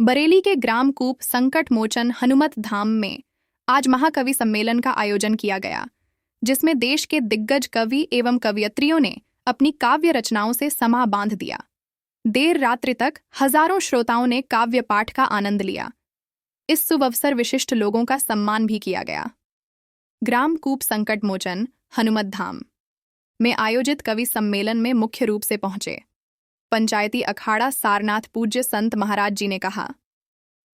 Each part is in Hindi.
बरेली के ग्राम कूप संकट मोचन हनुमत धाम में आज महाकवि सम्मेलन का आयोजन किया गया, जिसमें देश के दिग्गज कवि एवं कवयित्रियों ने अपनी काव्य रचनाओं से समा बांध दिया। देर रात्रि तक हजारों श्रोताओं ने काव्य पाठ का आनंद लिया। इस शुभ अवसर विशिष्ट लोगों का सम्मान भी किया गया। ग्राम कूप संकट मोचन हनुमत धाम में आयोजित कवि सम्मेलन में मुख्य रूप से पहुंचे पंचायती अखाड़ा सारनाथ पूज्य संत महाराज जी ने कहा,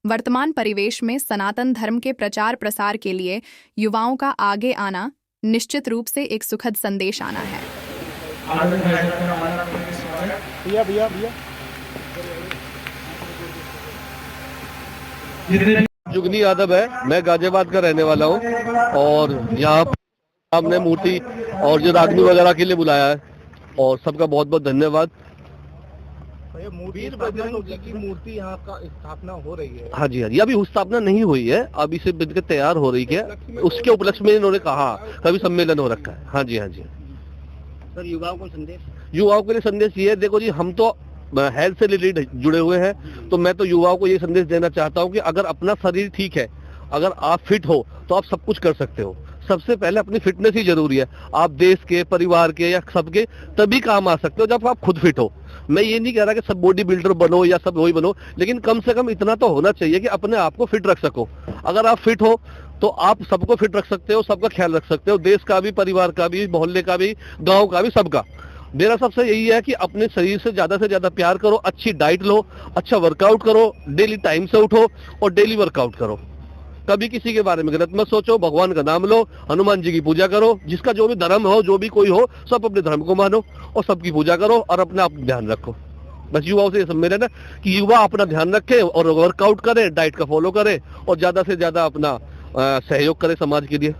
वर्तमान परिवेश में सनातन धर्म के प्रचार प्रसार के लिए युवाओं का आगे आना निश्चित रूप से एक सुखद संदेश आना है। जुगनी यादव है, मैं गाजियाबाद का रहने वाला हूँ और यहाँ हमने मूर्ति और जो रागनी वगैरह के लिए बुलाया है और सबका बहुत बहुत धन्यवाद। वीर बजरंग जी की मूर्ति यहाँ का स्थापना हो रही है। हाँ जी, अभी स्थापना नहीं हुई है, अभी से बनकर तैयार हो रही है। उसके उपलक्ष्य में इन्होंने कहा कवि सम्मेलन हो रखा है। हाँ जी सर, युवाओं को संदेश, युवाओं के लिए संदेश ये है, देखो जी, हम तो हेल्थ से रिलेटेड जुड़े हुए हैं, तो मैं तो युवाओं को ये संदेश देना चाहता हूँ कि अगर अपना शरीर ठीक है, अगर आप फिट हो तो आप सब कुछ कर सकते हो। सबसे पहले अपनी फिटनेस ही जरूरी है। आप देश के, परिवार के या सबके तभी काम आ सकते हो जब आप खुद फिट हो। मैं ये नहीं कह रहा कि सब बॉडी बिल्डर बनो या सब वही बनो, लेकिन कम से कम इतना तो होना चाहिए कि अपने आप को फिट रख सको। अगर आप फिट हो तो आप सबको फिट रख सकते हो, सबका ख्याल रख सकते हो, देश का भी, परिवार का भी, मोहल्ले का भी, गाँव का भी, सबका। मेरा सबसे यही है कि अपने शरीर से ज्यादा प्यार करो, अच्छी डाइट लो, अच्छा वर्कआउट करो, डेली टाइम से उठो और डेली वर्कआउट करो। कभी किसी के बारे में गलत मत सोचो, भगवान का नाम लो, हनुमान जी की पूजा करो, जिसका जो भी धर्म हो, जो भी कोई हो, सब अपने धर्म को मानो और सबकी पूजा करो और अपना आप ध्यान रखो। बस युवाओं से ये सम्मेलन है कि युवा अपना ध्यान रखे और वर्कआउट करे, डाइट का फॉलो करे और ज्यादा से ज्यादा अपना सहयोग करे समाज के लिए।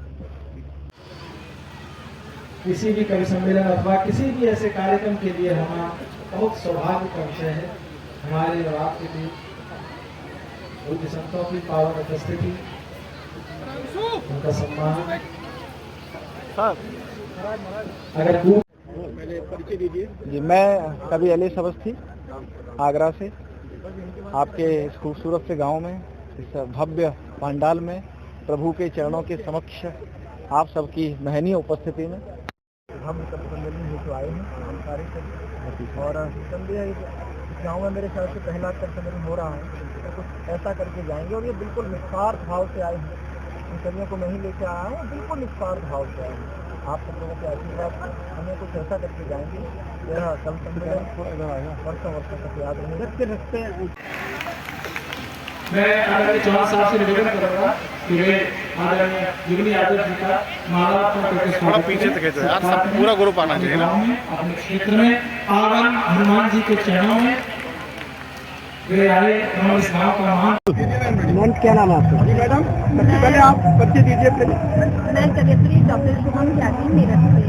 किसी भी कवि सम्मेलन अथवा किसी भी ऐसे कार्यक्रम के लिए हमारा बहुत सौभाग्य का विषय है। हमारे और आपके बीच पूज्य संतों की पावन उपस्थिति, उनका सम्मान। अगर परिचय दीजिए जी। मैं कवि अलीस अवस्थी, आगरा से, आपके इस खूबसूरत से गांव में, इस भव्य पंडाल में प्रभु के चरणों के समक्ष आप सबकी महनीय उपस्थिति में हम सम्मेलन हेतु आए हैं और संदेह इस गाँव में मेरे ख्याल से पहला सम्मेलन हो रहा है, तो कुछ ऐसा करके जाएंगे और ये बिल्कुल निस्वार्थ भाव से आए हैं। इन सभी को मैं ही लेके आया हूँ, बिल्कुल निस्वार्थ भाव से आए हैं। आप सब लोगों के आशीर्वाद हमें कुछ ऐसा करके जाएंगे, यह कल सम्मेलन वर्षों तक याद रहेगा। मैं आदरणीय चौहान साहब से निवेदन करूंगा कि वे आदरणीय जुगनी यादव जी का माला पीछे तक यार, पूरा ग्रुप आना चाहिए ना। अपने क्षेत्र में आवन हनुमान जी के चरणों में वे आए और इस गाँव का महान। क्या नाम है आपका? मैडम, सबसे पहले आप परिचय दीजिए प्लीज। मैं कवियत्री डॉक्टर शुभम त्यागी, मेरठ से।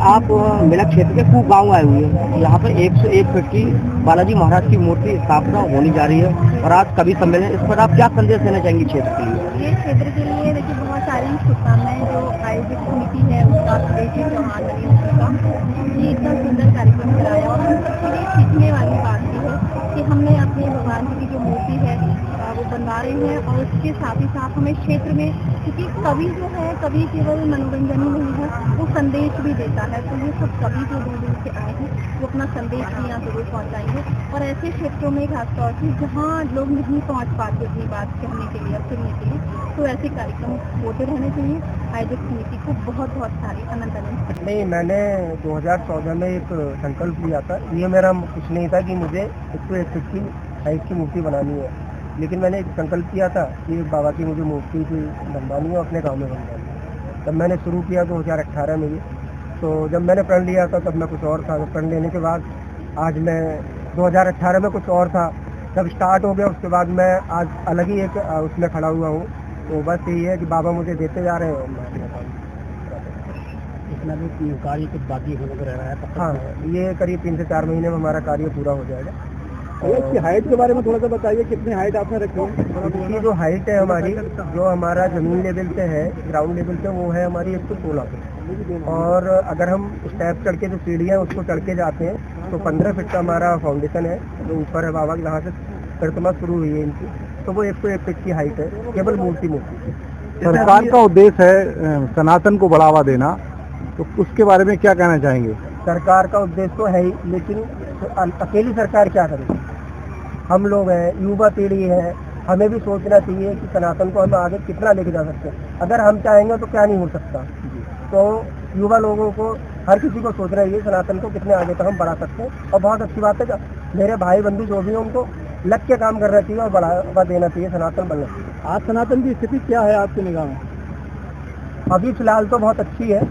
आप मेरा क्षेत्र के खूब गाँव आए हुए हैं। यहाँ पर 101 फीट की बालाजी महाराज की मूर्ति स्थापना होने जा रही है और आज कवि सम्मेलन, इस पर आप क्या संदेश देना चाहेंगे क्षेत्र के लिए? ये क्षेत्र के लिए देखिए बहुत सारी शुभकामनाएं जो आयोजित समिति है उसका, चौहान ये इतना सुंदर कार्यक्रम कराया और हम सबके लिए सीखने वाली बात ये है कि हमने अपने भगवान जी की जो मूर्ति है वो बनवा रहे हैं और उसके साथ ही साथ हमें क्षेत्र में, क्योंकि कवि जो है, कवि केवल मनोरंजन ही नहीं है, वो संदेश भी देता है। तो ये सब कवि जो दूर दूर से आए हैं वो अपना संदेश भी यहाँ जरूर पहुँचाएंगे और ऐसे क्षेत्रों में खासतौर से जहाँ लोग नहीं पहुँच पाते अपनी बात कहने के लिए, सुनने के लिए, तो ऐसे कार्यक्रम होते रहने चाहिए। आयोजक समिति को बहुत बहुत सारी अनंत। नहीं, मैंने 2014 में एक संकल्प लिया था। ये मेरा कुछ नहीं था कि मुझे 101 फीट की साइज की मूर्ति बनानी है, लेकिन मैंने एक संकल्प किया था कि बाबा की मुझे मूर्ति की बनवानी है, अपने गाँव में बनवानी है। तब मैंने शुरू किया 2018 में ये। तो जब मैंने प्रण लिया था तब मैं कुछ और था, प्रण लेने के बाद आज मैं 2018 में कुछ और था, जब स्टार्ट हो गया उसके बाद मैं आज अलग ही एक उसमें खड़ा हुआ हूँ। तो बस यही है कि बाबा मुझे देते जा रहे हैं। इसमें भी कार्य कुछ बाकी होने रह रहा है। हाँ, ये करीब 3 से 4 महीने में हमारा कार्य पूरा हो जाएगा। इसकी हाइट के बारे में थोड़ा सा बताइए, कितनी हाइट आपने रखी है? इसकी जो हाइट है हमारी, जो हमारा जमीन लेवल पे है, ग्राउंड लेवल पे, वो है हमारी 116 फीट। और अगर हम स्टेप चढ़ के जो सीढ़ियाँ उसको चढ़ के जाते हैं तो 15 फीट का हमारा फाउंडेशन है, जो ऊपर है बाबा जहाँ से प्रतिमा शुरू हुई है इनकी, तो वो 101 फीट की हाइट है, केवल मूर्ति। सरकार का उद्देश्य है सनातन को बढ़ावा देना, तो उसके बारे में क्या कहना चाहेंगे? सरकार का उद्देश्य तो है ही, लेकिन अकेली सरकार क्या करेगी? हम लोग हैं, युवा पीढ़ी है, हमें भी सोचना चाहिए कि सनातन को हम आगे कितना लेके जा सकते हैं। अगर हम चाहेंगे तो क्या नहीं हो सकता। तो युवा लोगों को, हर किसी को सोचना चाहिए सनातन को कितने आगे तक हम बढ़ा सकते हैं। और बहुत अच्छी बात है कि मेरे भाई बंधु जो भी हैं उनको लग के काम करना चाहिए और बढ़ावा देना चाहिए, सनातन बनना चाहिए। आज सनातन की स्थिति क्या है आपकी निगाह में? अभी फिलहाल तो बहुत अच्छी है,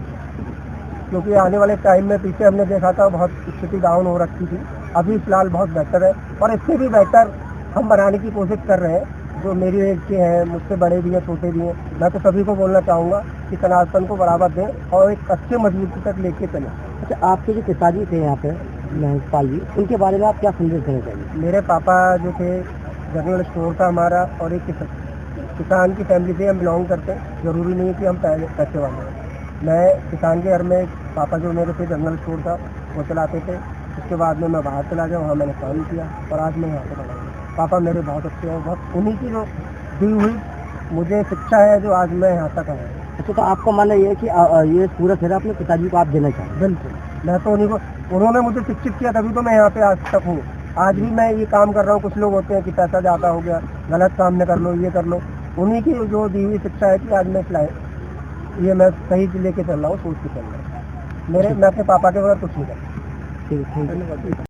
क्योंकि आने वाले टाइम में पीछे हमने देखा था बहुत स्थिति डाउन हो रखी थी। अभी फिलहाल बहुत बेहतर है और इससे भी बेहतर हम बनाने की कोशिश कर रहे हैं। जो मेरी एज के हैं, मुझसे बड़े भी हैं, छोटे भी हैं, मैं तो सभी को बोलना चाहूँगा कि सनातन को बढ़ावा दें और एक अच्छे मजबूती तक लेके चलें। अच्छा, आपके जो पिताजी थे यहाँ पे महेशपाल जी, उनके बारे में आप क्या संदेश देना चाहिए? मेरे पापा जो थे, जनरल स्टोर था हमारा, और एक किसान की फैमिली से हम बिलोंग करते हैं। ज़रूरी नहीं है कि हम पैसे वाले हैं। मैं किसान के घर में, पापा जो मेरे थे जनरल स्टोर था वो चलाते थे। उसके बाद में मैं बाहर चला गया, वहाँ मैंने काम किया और आज मैं यहाँ पे बना हूँ। पापा मेरे बहुत अच्छे हैं, बहुत उन्हीं की जो दी हुई मुझे शिक्षा है जो आज मैं यहाँ तक आया। अच्छा, तो आपका मानना ये है कि ये पूरा फेरा अपने पिताजी को आप देना चाहें? बिल्कुल, मैं तो उन्हीं को, उन्होंने मुझे शिक्षित किया, तभी तो मैं यहाँ पे आज तक हूँ। आज भी मैं ये काम कर रहा हूँ। कुछ लोग होते हैं कि पैसा ज़्यादा हो गया, गलत काम न कर लो, ये कर लो। उन्हीं की जो दी हुई शिक्षा है कि आज मैं ये मैं सही लेके चल रहा हूँ, सोच के चल रहा हूँ। मैं अपने पापा के बगैर कुछ नहीं करता। ठीक है, थैंक यू।